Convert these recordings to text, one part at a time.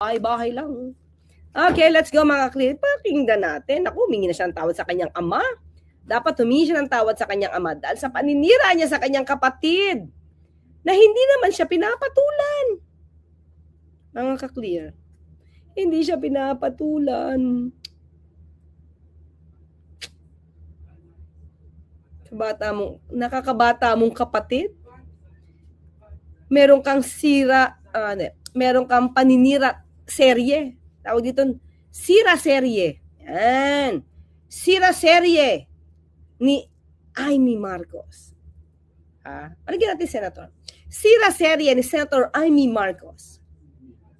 Bahay lang. Okay, let's go mga ka-clear. Pakinggan natin. Naku, humingi na siya ng tawad sa kanyang ama. Dapat humingi siya ng tawad sa kanyang ama dahil sa paninira niya sa kanyang kapatid na hindi naman siya pinapatulan. Mga ka-clear. Hindi siya pinapatulan. Nakakabata mong kapatid. Meron kang meron kang paninira serye. Tawag dito, sira serye. Yan. Sira serye ni Amy Marcos. Paligyan natin, Senator. Sira serye ni Senator Amy Marcos.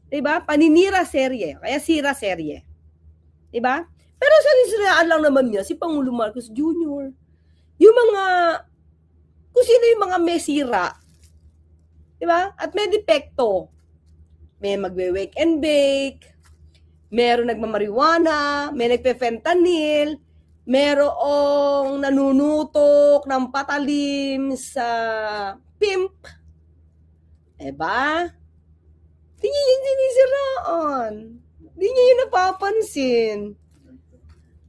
Diba? Paninira serye. Kaya sira serye. Diba? Pero sinisiraan lang naman niya si Pangulo Marcos Jr. Yung mga, kung sino yung mga may sira, diba? At may depekto. May magwe-wake and bake, meron nagmamariwana, may nagpe-fentanyl, merong nanunutok ng patalim sa pimp. Diba? Di niya yung sinisiraan. Di niya yung napapansin.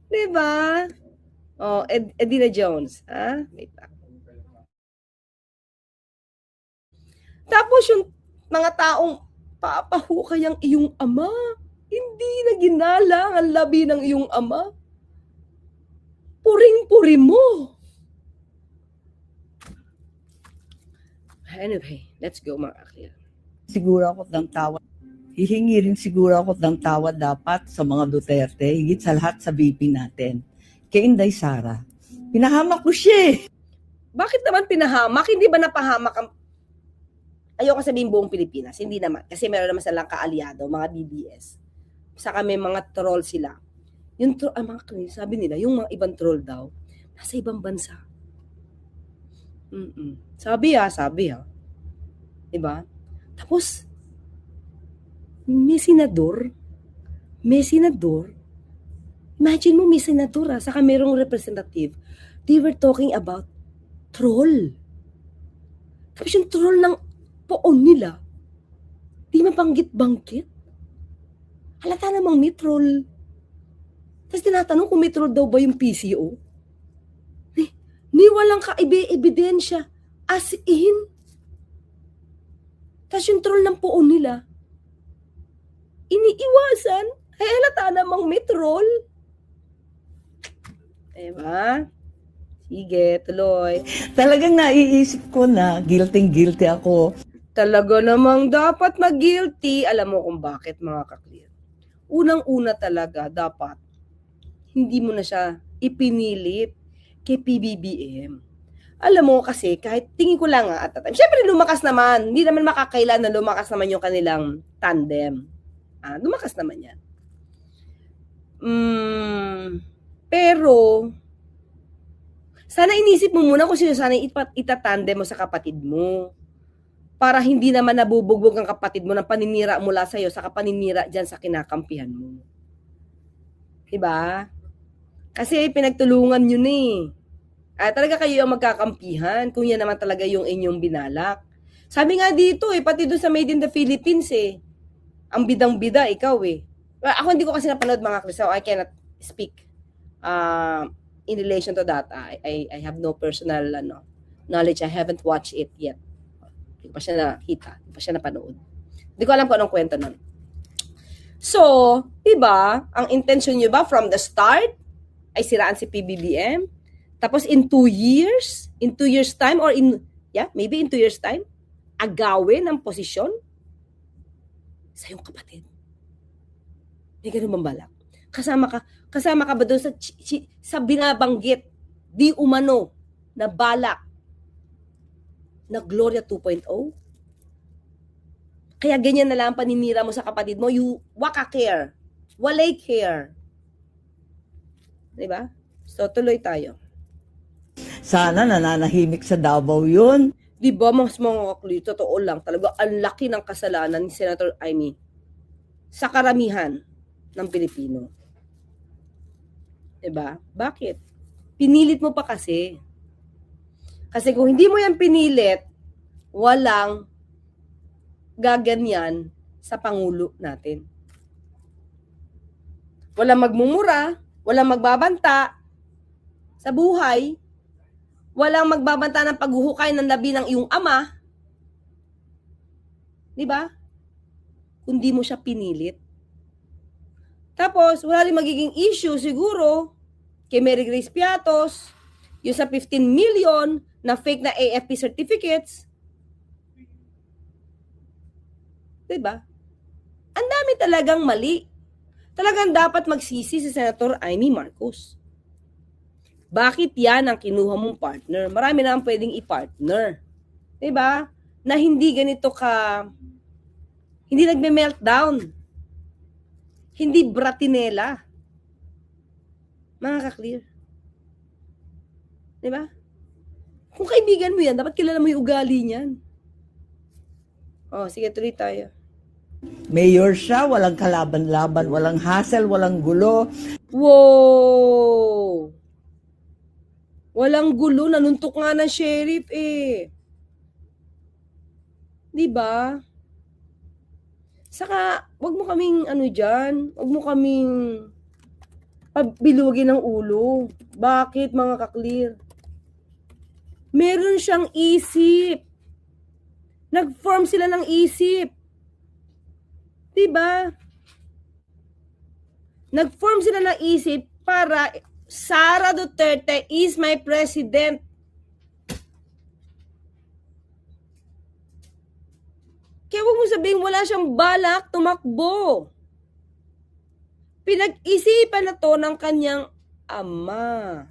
Diba? Oh, Edina Jones. Wait lang. Tapos yung mga taong papahukay ang iyong ama. Hindi na ginalang ang labi ng iyong ama. Puring-puri mo. Anyway, let's go mga ka-clear. Siguro ako ng tawad. Hihingi rin siguro ako ng tawad dapat sa mga Duterte, higit sa lahat sa VP natin. Kay Inday Sara. Pinahamak ko siya eh. Bakit naman pinahamak? Hindi ba napahamak ang... Ayoko sabihin buong Pilipinas. Hindi naman. Kasi meron naman silang kaalyado, mga DDS. Saka may mga troll sila. Yung troll, sabi nila, yung mga ibang troll daw, nasa ibang bansa. Sabi ha. Diba? Tapos, may senador. Imagine mo, may senador saka merong representative. They were talking about troll. Tapos yung troll ng poon nila, di mabanggit-banggit. Halata namang may troll. Tapos tinatanong kung may troll daw ba yung PCO. Ni walang ebidensya. As in. Tapos yung troll ng poon nila, iniiwasan. Ay halata namang may troll. Diba? Sige, tuloy. Talagang naiisip ko na guilty ako. Talaga namang dapat mag-guilty. Alam mo kung bakit, mga ka-clear. Unang-una talaga, dapat hindi mo na siya ipinilit kay PBBM. Alam mo kasi, kahit tingin ko lang at that time, syempre lumakas naman. Hindi naman makakailan na lumakas naman yung kanilang tandem. Lumakas naman yan. Pero, sana inisip mo muna kung sino sana itatandem mo sa kapatid mo. Para hindi naman nabubugbog ang kapatid mo ng paninira mula sa'yo sa paninira dyan sa kinakampihan mo. Diba? Kasi pinagtulungan yun eh. Talaga kayo ang magkakampihan kung yan naman talaga yung inyong binalak. Sabi nga dito pati doon sa Made in the Philippines ang bidang-bida, ikaw Well, ako hindi ko kasi napanood mga Chris, so I cannot speak in relation to that. I have no personal knowledge. I haven't watched it yet. Hindi ko pa siya nakita. Hindi pa siya napanood. Hindi ko alam kung anong kwento nun. So, diba, ang intention nyo ba from the start ay siraan si PBBM? Tapos in 2 years time, or maybe in 2 years time, agawin ang posisyon sa iyong kapatid. May ganun bang balak? Kasama ka ba doon sa binabanggit, di umano, na balak na Gloria 2.0? Kaya ganyan na lang paninira mo sa kapatid mo, you waka care. Walay care. Diba? So, tuloy tayo. Sana nananahimik sa Davao yun. Diba, mas mga kakli, totoo lang, talaga, ang laki ng kasalanan ni Senator Amy sa karamihan ng Pilipino. Diba? Bakit? Pinilit mo pa kasi. Kasi kung hindi mo yan pinilit, walang gaganyan sa Pangulo natin. walang magmumura, walang magbabanta sa buhay, walang magbabanta ng paghuhukay ng labi ng iyong ama, di ba? Kundi mo siya pinilit. Tapos, wala rin magiging issue siguro kay Mary Grace Piatos, yung sa 15 million na fake na AFP certificates. Diba? Ang dami talagang mali. Talagang dapat magsisi si Senator Amy Marcos. Bakit yan ang kinuha mong partner? Marami na ang pwedeng i-partner. Diba? Na hindi ganito ka, hindi nagme-meltdown. Hindi bratinela. Mga ka-clear. Diba? Kung kaibigan mo yan, dapat kilala mo yung ugali niyan. Oh, sige, tuloy tayo. Mayor siya, walang kalaban-laban, walang hassle, walang gulo. Wow! Walang gulo, nanuntok nga ng sheriff eh. Diba? Saka, wag mo kaming dyan, wag mo kaming pabilugin ng ulo. Bakit mga ka-clear? Meron siyang isip. Nag-form sila ng isip. Diba? Nag-form sila ng isip para Sara Duterte is my president. Kaya huwag mo sabihin wala siyang balak tumakbo. Pinag-isipan na to ng kanyang ama.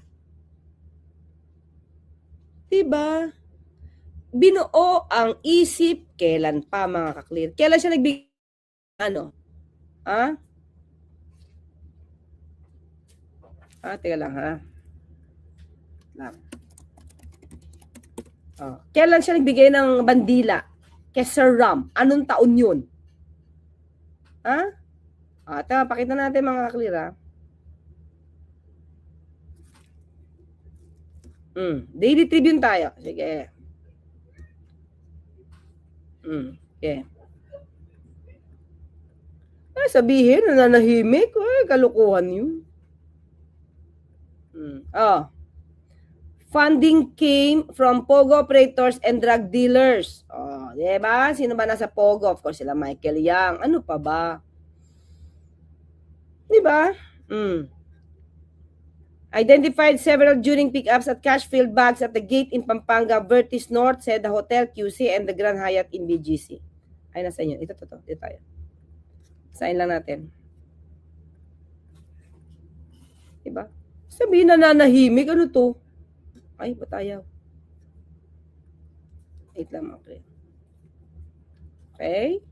Diba? Binuo ang isip kailan pa mga ka-clear. Kailan siya nagbigay Ha? Teka lang ha. Kailan siya nagbigay ng bandila kay Sir Ram? Anong taon yun? Ha? Tama, pakita natin mga ka-clear ha. Daily Tribune tayo. Sige. Okay. Sabihin, nananahimik. Kalukuhan yun. Funding came from Pogo operators and drug dealers. Diba? Sino ba nasa Pogo? Of course, sila Michael Yang. Ano pa ba? Diba? Identified several during pickups at cash-filled bags at the gate in Pampanga, Vertis North, Seda Hotel, QC, and the Grand Hyatt in BGC. Ay, nasa inyo. Ito. Dito tayo. Sign lang natin. Diba? Sabihin na nanahimik. Ano to? Ay, ba't ayaw? Wait lang, okay. Okay?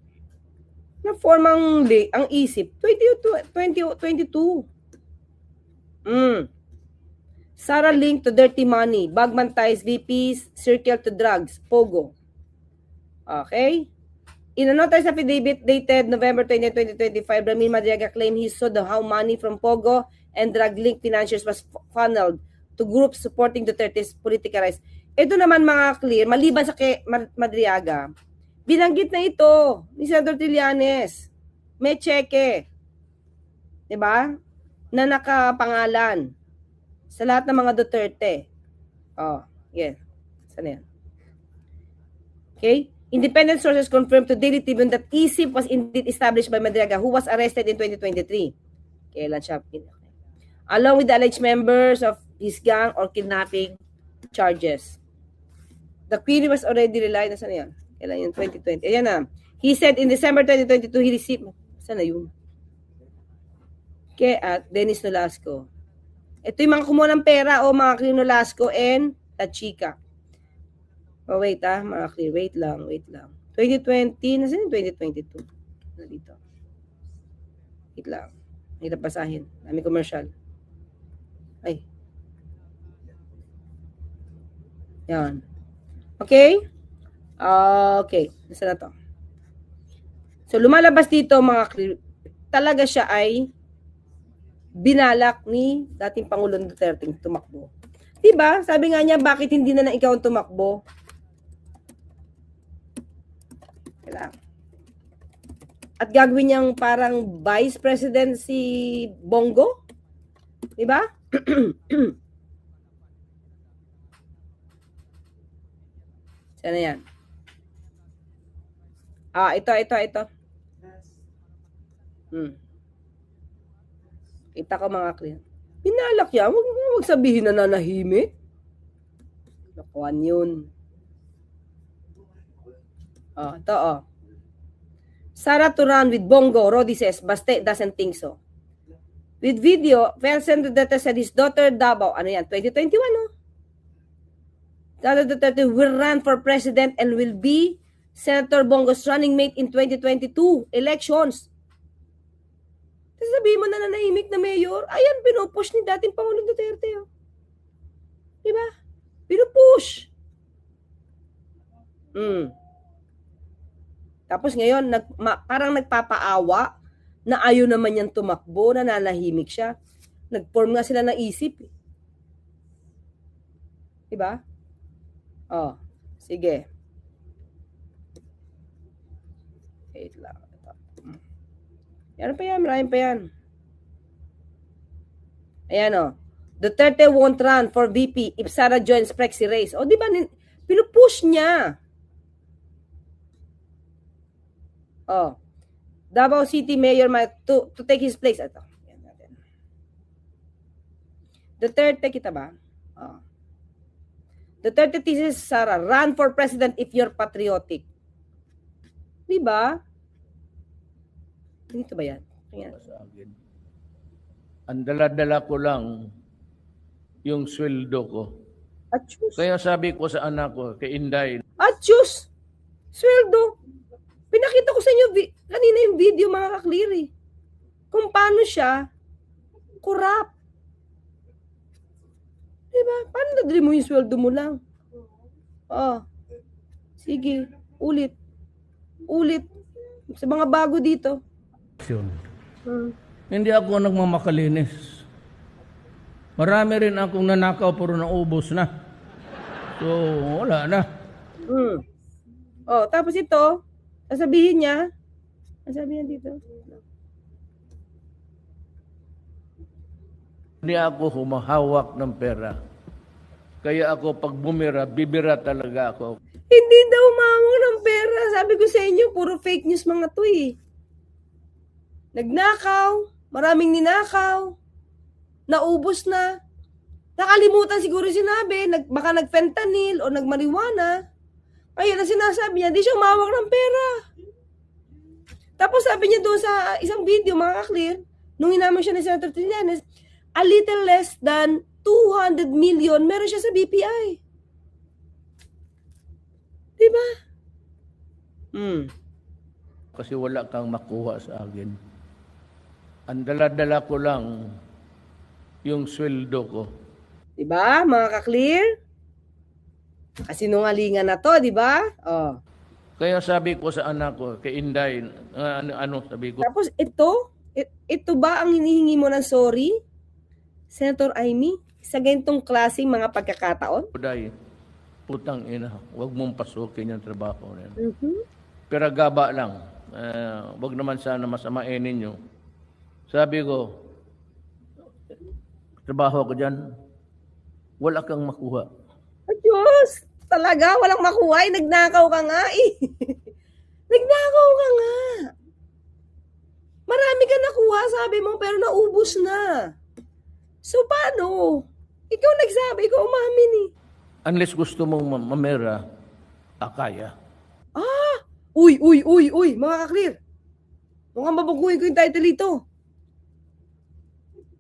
Na-form ang isip. 2022. Sara linked to dirty money. Bagman ties VPs, circle to drugs. Pogo. Okay? In a notice affidavit dated November 20, 2025, Ramin Madriaga claimed he saw how money from Pogo and drug-linked financiers was funneled to groups supporting Duterte's political rise. Ito naman mga clear, maliban sa kay Madriaga, binanggit na ito ni Senator Trillanes. May cheque. Diba? Na nakapangalan sa lahat ng mga Duterte. Yeah. Saan yan? Okay? Independent sources confirmed to Daily Tribune that ISIP was indeed established by Madriaga, who was arrested in 2023. Kailan siya? Along with the alleged members of his gang or kidnapping charges. The query was already relied. Saan yan? Kailan yun? 2020. Ayan na. He said in December 2022, he received... Saan na yun? Okay, at Dennis Nolasco. Ito yung mga kumuha ng pera o mga Clear Nolasco and Tachika. Wait mga clear. Wait lang. 2020, nasan yung 2022? Dito. Wait lang. Hirap basahin. Dami commercial. Ay. Yan. Okay? Okay. Nasaan na to? So, lumalabas dito mga clear. Talaga siya ay binalak ni dating Pangulong Duterte tumakbo. Diba? Sabi nga niya, bakit hindi na ikaw ang tumakbo? Kailangan. At gagawin niyang parang vice president si Bongo. Di ba? Sana yan. Ito. Kita ko mga kliyente. Pinalak yan. Huwag sabihin na nanahimik. Nakuhan yun. Ito. Sarah to run with Bongo, Rodi says, Baste doesn't think so. With video, President Duterte said his daughter Davao, 2021, Sara Duterte will run for president and will be Senator Bongo's running mate in 2022 elections. Tapos sabihin mo na nanahimik na mayor, ayan, pinupush ni dating Pangulong Duterte. Diba? Pinupush. Tapos ngayon, parang nagpapaawa na ayaw naman niyang tumakbo, na nanahimik siya. Nag-form nga sila ng isip. Diba? Sige. Wait lang. Yan pa yan, marami pa yan. Ayan Duterte won't run for VP if Sara joins Prexy race. Diba, pinupush niya. Davao City Mayor to take his place. Ito. Yan natin. Duterte kita ba? Duterte teases Sara, run for president if you're patriotic. Diba? Dito ba yan? Ayan. Ang dala-dala ko lang yung sweldo ko. Achus. Kaya sabi ko sa anak ko, kay Inday, Achus! Sweldo! Pinakita ko sa inyo kanina yung video, mga kaklir, kung paano siya corrupt. Diba? Paano nadali mo yung sweldo mo lang? Sige, ulit. Sa mga bago dito. Hindi ako nagmamakalinis. Marami rin akong nanakaw pero naubos na. So, wala na. Tapos ito, sasabihin niya, ang sabi niya dito? Hindi ako humahawak ng pera. Kaya ako pag bumira, bibira talaga ako. Hindi daw humahawak ng pera. Sabi ko sa inyo, puro fake news mga to Nagnakaw, maraming ninakaw, naubos na. Nakalimutan siguro sinabi, baka nag-fentanyl o nagmarijuana. Ayun na sinasabi niya, di siya humawak ng pera. Tapos sabi niya doon sa isang video, mga kaklir, nung inamin siya ni Senator Trillanes, a little less than 200 million meron siya sa BPI. Diba? Kasi wala kang makuha sa akin. Ang dala-dala ko lang yung sweldo ko. Diba, mga kaklir? Kasinungalingan na to, diba? Kaya sabi ko sa anak ko, kay Inday, sabi ko. Tapos ito ba ang hinihingi mo ng sorry, Senator Amy? Sa ganitong klaseng mga pagkakataon? Day, putang ina, huwag mong pasukin yung trabaho na yan. Pero gaba lang. Huwag naman sana masamain ninyo. Sabi ko, trabaho ko dyan, wala kang makuha. Diyos! Talaga, walang makuha. Nagnakaw ka nga Nagnakaw ka nga. Marami ka nakuha, sabi mo, pero naubos na. So, paano? Ikaw nagsabi, ikaw umamin Unless gusto mong mamera, kaya. Uy, mga kaklir. Mukhang mabaguhin ko yung title ito.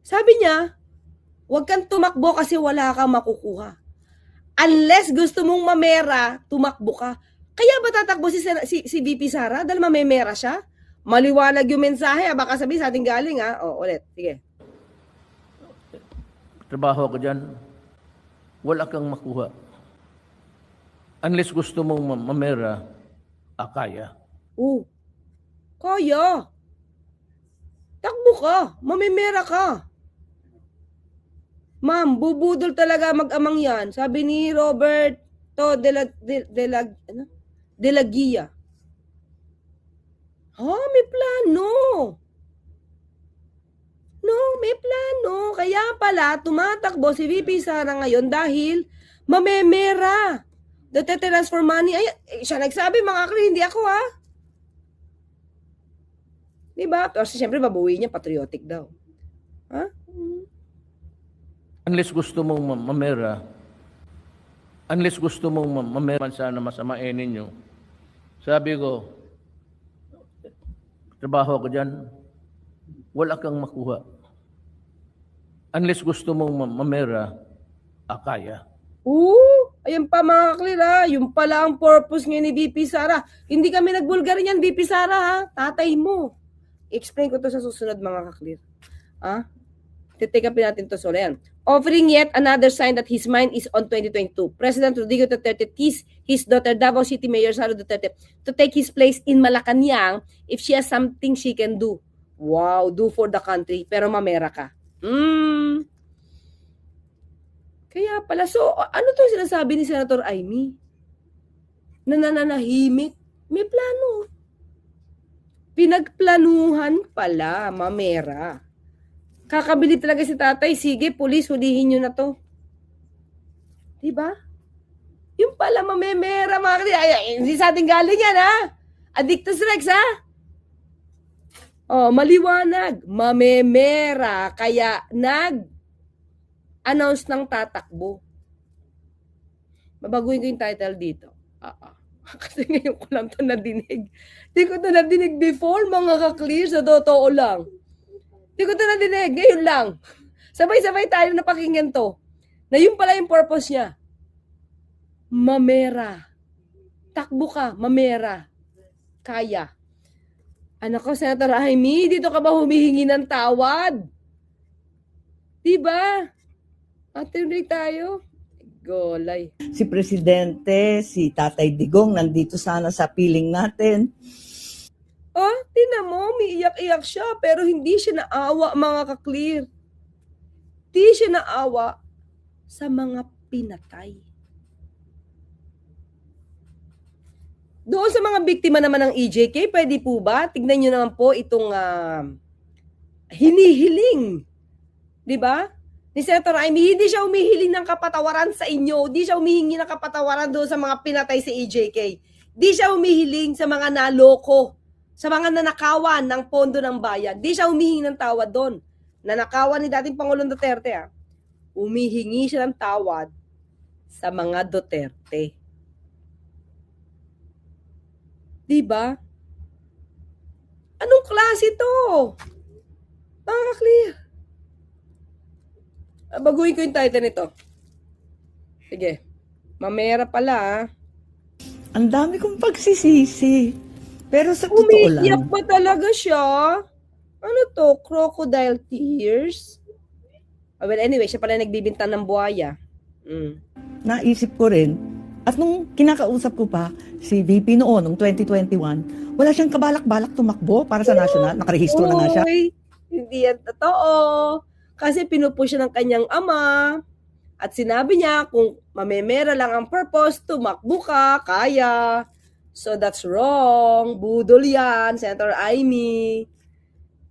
Sabi niya, huwag kang tumakbo kasi wala kang makukuha. Unless gusto mong mamera, tumakbo ka. Kaya ba tatakbo si VP Sara? Dahil mamemera siya? Maliwanag yung mensahe. Baka sabihin sa ating galing ulit. Sige. Trabaho ko dyan, wala kang makuha. Unless gusto mong mamera, kaya. Kaya. Takbo ka. Mamemera ka. Ma'am, bubudol talaga mag-amang yan. Sabi ni Roberto de la Guia. May plano. No, may plano. Kaya pala, tumatakbo si VP Sara ngayon dahil mamemera. Duterte runs for money. Ay, siya nagsabi, mga kakli, hindi ako ha. Diba? Kasi siyempre, babuwi niya, patriotic daw. Ha? Unless gusto mong mamera, man sana masamain ninyo. Sabi ko, trabaho ko dyan, wala kang makuha. Unless gusto mong mamera, kaya. Ayan pa mga kaklira, yung pala ang purpose ngayon ni VP Sara. Hindi kami nagbulgar niyan, VP Sara ha, tatay mo. Explain ko to sa susunod mga kaklir. Titikapin natin to so yan. Offering yet another sign that his mind is on 2022. President Rodrigo Duterte teased his daughter Davao City Mayor Sara Duterte to take his place in Malacanang if she has something she can do. Wow, do for the country, pero mamera ka. Kaya pala, so ano to sinasabi ni Senator Amy? Nananahimik, may plano. Pinagplanuhan pala, mamera. Kakabili talaga si tatay, sige, pulis, hulihin nyo na to. Diba? Yung pala, mamemera, mga kapatid. Hindi sa ating galing yan, ha? Addictus Rex, ha? Maliwanag. Mamemera. Kaya nag-announce ng tatakbo. Babaguhin ko yung title dito. Kasi ngayon ko lang ito nadinig. Hindi ko ito nadinig before, mga ka-clear, sa totoo lang. Hindi ko ito nadinig, ngayon lang. Sabay-sabay tayo napakinggan to. Na yun pala yung purpose niya. Mamera. Takbo ka, mamera. Kaya. Anak ko, Senator Amy, dito ka ba humihingi ng tawad? Diba? Atuloy tayo. Golay. Si Presidente, si Tatay Digong, nandito sana sa piling natin. Tinan mo, umiiyak-iyak siya, pero hindi siya naawa, mga ka-clear. Hindi siya naawa sa mga pinatay. Doon sa mga biktima naman ng EJK, pwede po ba? Tignan nyo naman po itong hinihiling. Diba? Ni Senator Amy, hindi siya humihiling ng kapatawaran sa inyo. Hindi siya humihingi ng kapatawaran doon sa mga pinatay sa EJK. Hindi siya humihiling sa mga naloko, sa mga nanakawan ng pondo ng bayan. Hindi siya humihingi ng tawad doon. Nanakawan ni dating Pangulong Duterte. Humihingi siya ng tawad sa mga Duterte. Diba? Anong klase to? Mga clear. Baguhin ko yung title nito. Sige. Mamera pala. Ang dami kong pagsisisi. Pero sa totoo lang. Umiiyak ba talaga siya? Ano to? Crocodile tears? Well, anyway, siya pala nagbibintang ng buhaya. Naisip ko rin. At nung kinakausap ko pa si VP noon, noong 2021, wala siyang kabalak-balak tumakbo para sa national. Nakarehistro na nga siya. Hindi yan totoo. Kasi pinupush siya ng kanyang ama. At sinabi niya, kung mamemera lang ang purpose, tumakbo ka, kaya. So that's wrong. Budol yan, Senator Amy.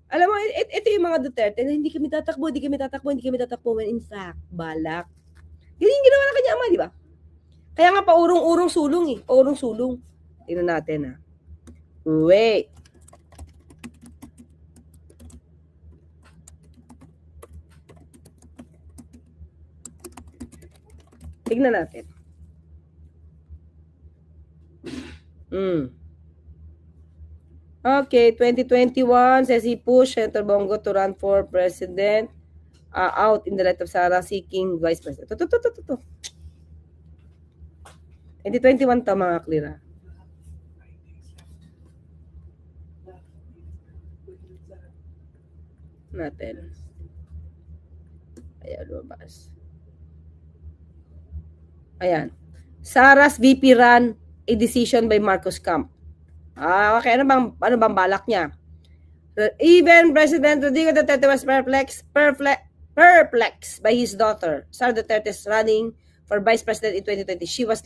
Alam mo, ito yung mga Duterte na hindi kami tatakbo. When in fact, balak. Yun yung ginawa ng kanyang ama, di ba? Kaya nga paurong-urong sulong eh. Paurong sulong. Tingnan natin Wait. Tignan natin. Okay, 2021 says he pushed Senator Bongo to run for president out in the light of Sara seeking vice president. Ito. 2021 to mga klira. Natin. Ayan, lumabas. Ayan. Sara's VP run, a decision by Marcos Camp. Okay, ano bang balak niya? Even President Rodrigo Duterte was perplexed by his daughter, Sara Duterte's running for Vice President in 2020. She was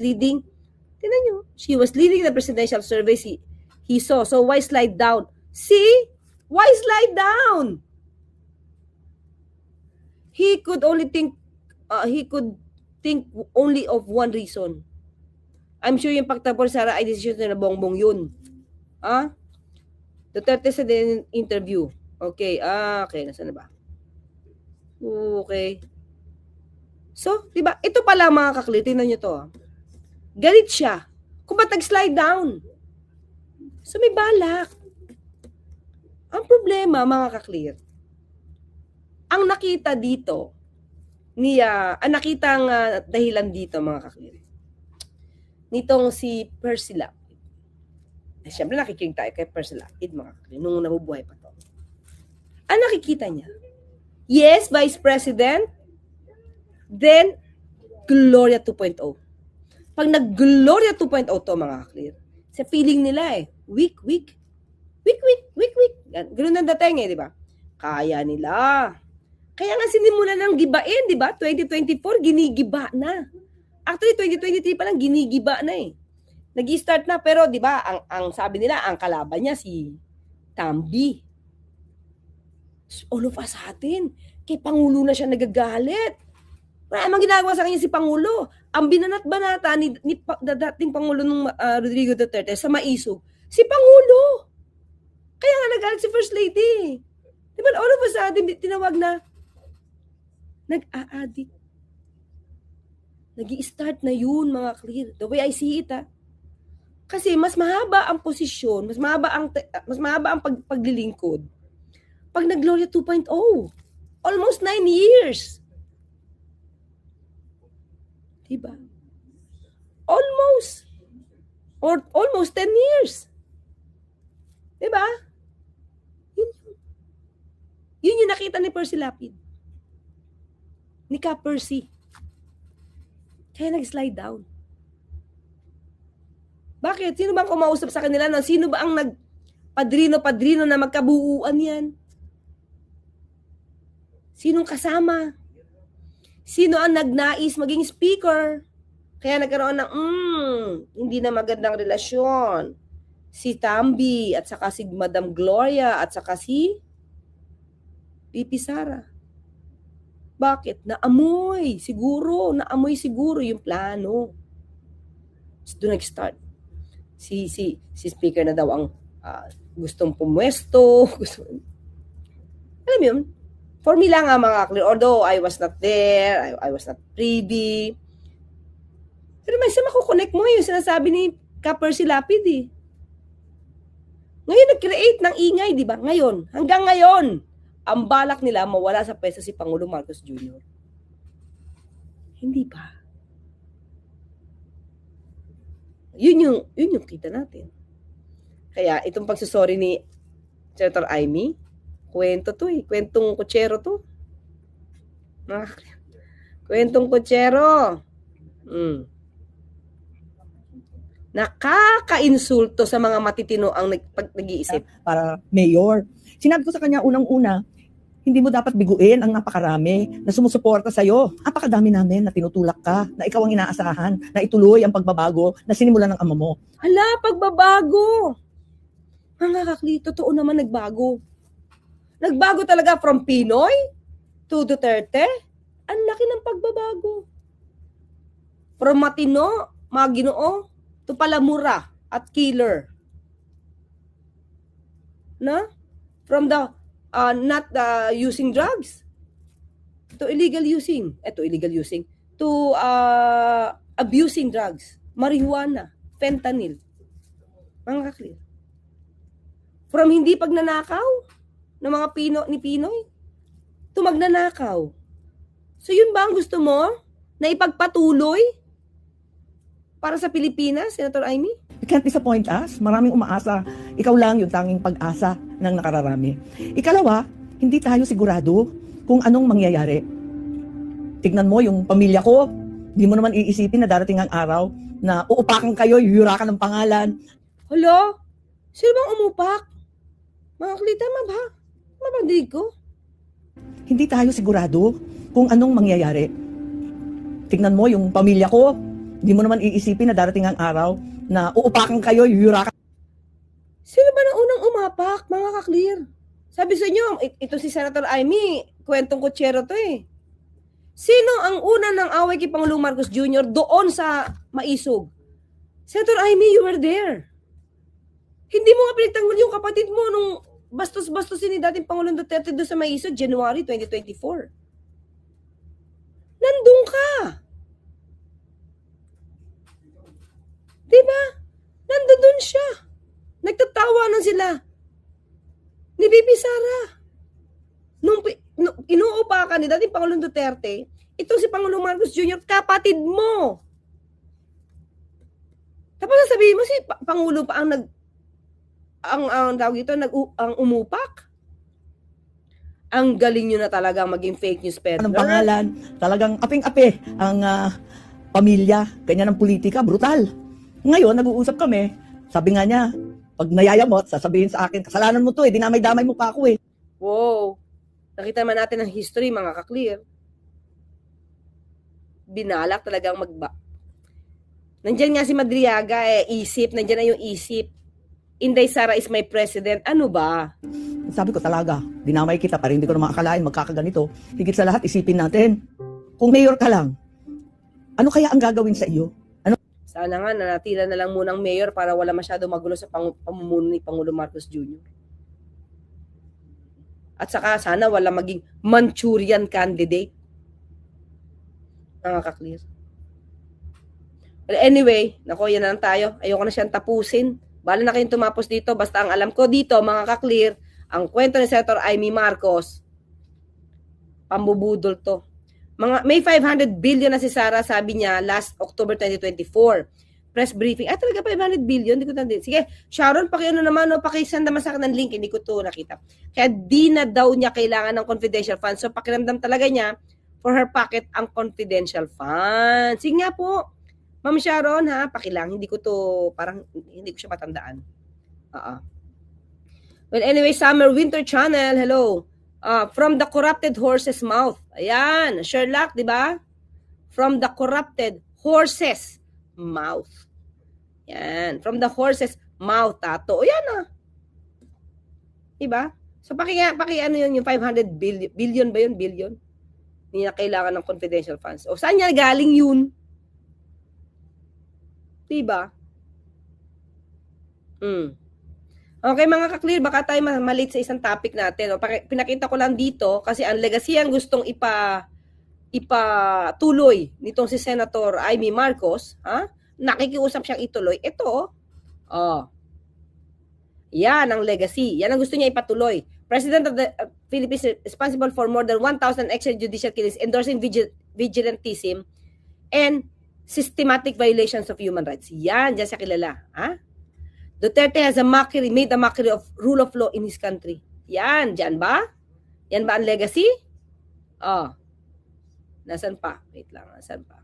leading the presidential survey. He he saw. So why slide down? See? Why slide down? He could think only of one reason. I'm sure yung pagtapos Sara ay decision na bongbong yun. Duterte sa din interview. Okay, okay, nasaan na ba? Okay. So, di ba, ito pala mga kaklir, tingnan nyo to. Galit siya. Kung ba't nag-slide down? So, may balak. Ang problema, mga kaklir, ang nakita dito, nakitang dahilan dito, mga kaklir, nitong si Percy Lapid. Siyempre, nakikinig tayo kay Percy Lapid, mga kaklir, nung nabubuhay pa to. Ang nakikita niya, yes, Vice President, then, Gloria 2.0. Pag nag-Gloria 2.0 to, mga kaklir, sa feeling nila weak. Ganun ang dating di ba? Kaya nila. Kaya nga sinimulan ng gibain, di ba? 2024, ginigiba na. Actually, 2023 pa lang, ginigiba na Nag-i-start na, pero di ba, ang sabi nila, ang kalaban niya si Tambi. All of us atin, kay Pangulo na siya nagagalit. Maraming ginagawa sa kanya si Pangulo. Ang binanat-banata ni dating Pangulo nung Rodrigo Duterte sa Maisog, si Pangulo. Kaya nga nagalit si First Lady. Diba, all of us atin, tinawag na nag-a-addict. Nag-i-start na yun, mga clear. The way I see it, Kasi mas mahaba ang posisyon, mas mahaba ang paglilingkod. Pag nag-Gloria 2.0, almost 9 years. Diba? Almost. Or almost 10 years. Diba? Yun yung nakita ni Percy Lapid. Ni Ka Percy. Kaya nag-slide down. Bakit? Sino bang kumausap sa kanila? Sino ba ang nagpadrino-padrino na magkabuuan yan? Sinong kasama? Sino ang nagnais maging speaker? Kaya nagkaroon ng hindi na magandang relasyon. Si Tambi at saka si Madam Gloria at saka si VP Sara. Bakit? Naamoy siguro yung plano. So, doon nag-start. Si speaker na daw ang gustong pumwesto. Alam mo yun? For me lang mga clear. Although I was not there, I was not privy. Pero may isa makukonect mo yung sinasabi ni Ka Percy Lapid Ngayon nag-create ng ingay, di ba? Ngayon, hanggang ngayon, ang balak nila mawala sa pwesto si Pangulo Marcos Jr. Hindi ba? Yun yung kita natin. Kaya itong pagsusori ni Senator Amy, kwento to kwentong kutsero to. Kwentong kutsero. Nakaka-insulto sa mga matitino ang nag-iisip. Para mayor. Sinabi ko sa kanya unang-una, hindi mo dapat biguin ang napakarami na sumusuporta sa'yo. Napakadami namin na tinutulak ka, na ikaw ang inaasahan, na ituloy ang pagbabago na sinimulan ng ama mo. Hala, pagbabago! Mga kakli, totoo naman nagbago. Nagbago talaga from Pinoy to Duterte. Ang laki ng pagbabago. From matino, mga Ginoo, to palamura at killer. Na? From the not using drugs to illegal using. To abusing drugs. Marijuana, fentanyl. Mga kakli. From hindi pagnanakaw ng mga Pinoy to magnanakaw. So yun ba ang gusto mo? Na ipagpatuloy para sa Pilipinas, Senator Amy? You can't disappoint us. Maraming umaasa. Ikaw lang yung tanging pag-asa ng nakararami. Ikalawa, hindi tayo sigurado kung anong mangyayari. Tignan mo yung pamilya ko. Di mo naman iisipin na darating ang araw na uupakan kayo, yuyurakan ng pangalan. Hala? Sino bang umupak? Mga klita, mabandig ko. Hindi tayo sigurado kung anong mangyayari. Tignan mo yung pamilya ko. Di mo naman iisipin na darating ang araw na uupakan kayo, yuyurakan. umapak, mga ka-clear. Sabi sa inyo, ito si Senator Amy, kwentong kutsero to eh. Sino ang una ng away kay Pangulong Marcos Jr. doon sa Maisog? Senator Amy, you were there. Hindi mo nga pinagtanggol yung kapatid mo nung bastos-bastosin ni dating Pangulong Duterte doon sa Maisog, January 2024. Nandun ka. Diba? Nandun siya. Nagtatawanan sila. Ni Bibi Sara. Nung inuupakan ni dating Pangulong Duterte, ito si Pangulong Marcos Jr., kapatid mo. Tapos sabihin mo si Pangulo pa ang tawag ito, ang umupak. Ang galing nyo na talagang maging fake news peddler. Anong pangalan? Talagang aping-ape ang pamilya, kanya ng politika, brutal. Ngayon, nag-uusap kami, sabi nga niya, pag nayayamot, sasabihin sa akin, kasalanan mo to eh, dinamay-damay mo pa ako eh. Wow. Nakita naman natin ang history, mga ka-clear. Binalak talagang Nandyan nga si Madriaga isip, nandyan na yung isip. Inday Sara is my president. Ano ba? Sabi ko talaga, dinamay kita pa rin, hindi ko na makakalain, magkakaganito. Higit sa lahat, isipin natin, kung mayor ka lang, ano kaya ang gagawin sa iyo? Sana nga, nanatila na lang munang mayor para wala masyado magulo sa pamumuno ni Pangulong Marcos Jr. At saka sana wala maging Manchurian candidate. Mga ka-clear. Well, anyway, nako, yan na lang tayo. Ayoko na siyang tapusin. Bala na kayong tumapos dito. Basta ang alam ko dito, mga ka-clear, ang kwento ni Senator Amy Marcos, pambubudol to. May 500 billion na si Sara, sabi niya, last October 2024. Press briefing. Talaga 500 billion? Hindi ko tanda. Sige, Sharon, pakisend naman sa akin ng link. Hindi ko to nakita. Kaya di na daw niya kailangan ng confidential funds. So, pakiramdam talaga niya for her pocket ang confidential funds. Sige nga po. Ma'am Sharon, ha? Pakilang. Hindi ko to, parang, hindi ko siya matandaan. Well, anyway, Summer Winter Channel, hello. From the corrupted horse's mouth. Ayan, Sherlock, di ba? From the corrupted horse's mouth. Yan, from the horse's mouth, tato. O yan Diba? So, ano yun, yung 500 billion ba yun? Billion? Hindi na kailangan ng confidential funds. O, saan niya galing yun? Diba? Okay, mga ka-clear, baka tayo malit sa isang topic natin. Pinakita ko lang dito kasi ang legacy ang gustong ipatuloy nitong si Senator Amy Marcos, nakikiusap siyang ituloy. Ito, yan ang legacy. Yan ang gusto niya ipatuloy. President of the Philippines responsible for more than 1,000 extrajudicial killings, endorsing vigilantism and systematic violations of human rights. Yan, dyan siya kilala. Duterte has made a mockery of rule of law in his country. Yan, dyan ba? Yan ba ang legacy? Nasaan pa? Wait lang, nasaan pa?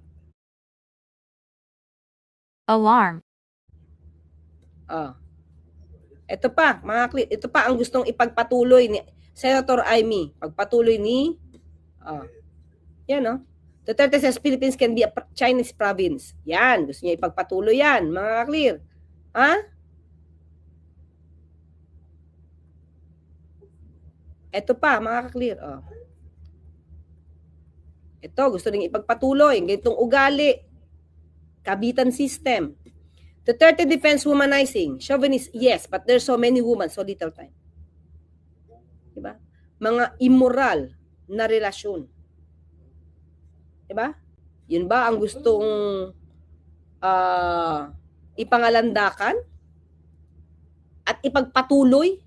Alarm. Ito pa, ito pa ang gustong ipagpatuloy ni Senator Amy. Pagpatuloy ni, yan Duterte says Philippines can be a Chinese province. Yan, gusto niya ipagpatuloy yan, mga ka-clear. Ito pa, mga ka-clear. Ito, gusto rin ipagpatuloy. Ganitong ugali. Kabitan system. Duterte defense womanizing. Chauvinist, yes, but there's so many women, so little time. Diba? Mga immoral na relasyon. Diba? Yun ba ang gustong ipangalandakan at ipagpatuloy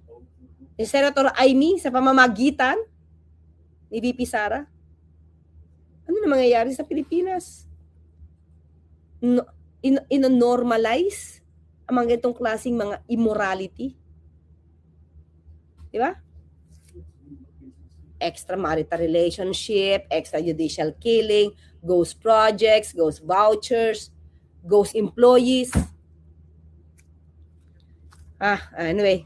ni Senator Amy sa pamamagitan ni VP Sara? Ano na mangyayari sa Pilipinas? Ino-normalize ang mga itong klaseng mga immorality? Diba? Extramarital relationship, extrajudicial killing, ghost projects, ghost vouchers, ghost employees. Anyway.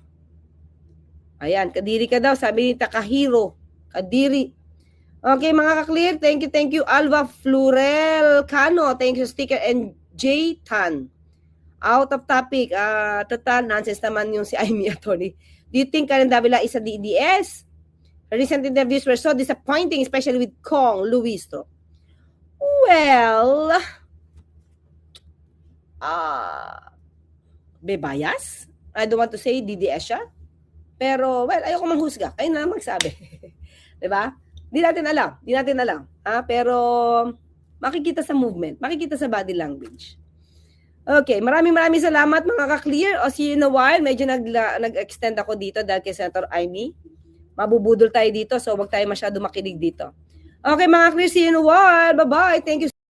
Ayan, kadiri ka daw, sabi ni Takahiro. Kadiri. Okay, mga ka-clear, thank you. Alva Flurel Cano, thank you, sticker, and J. Tan. Out of topic, total nonsense naman yung si Amy Attorney. Do you think Karen Davila is a DDS? Recent interviews were so disappointing, especially with Kong Luistro. Well, may bias. I don't want to say DDS siya. Pero, well, ayoko manghusga. Kayo na lang magsabi. Diba? Di natin alam. Pero, makikita sa movement. Makikita sa body language. Okay, maraming salamat mga ka-clear. O see you in a while. Medyo nag-extend ako dito dahil kay Senator Amy. Mabubudol tayo dito, so wag tayo masyado makinig dito. Okay mga clear, see you in a while. Bye-bye. Thank you.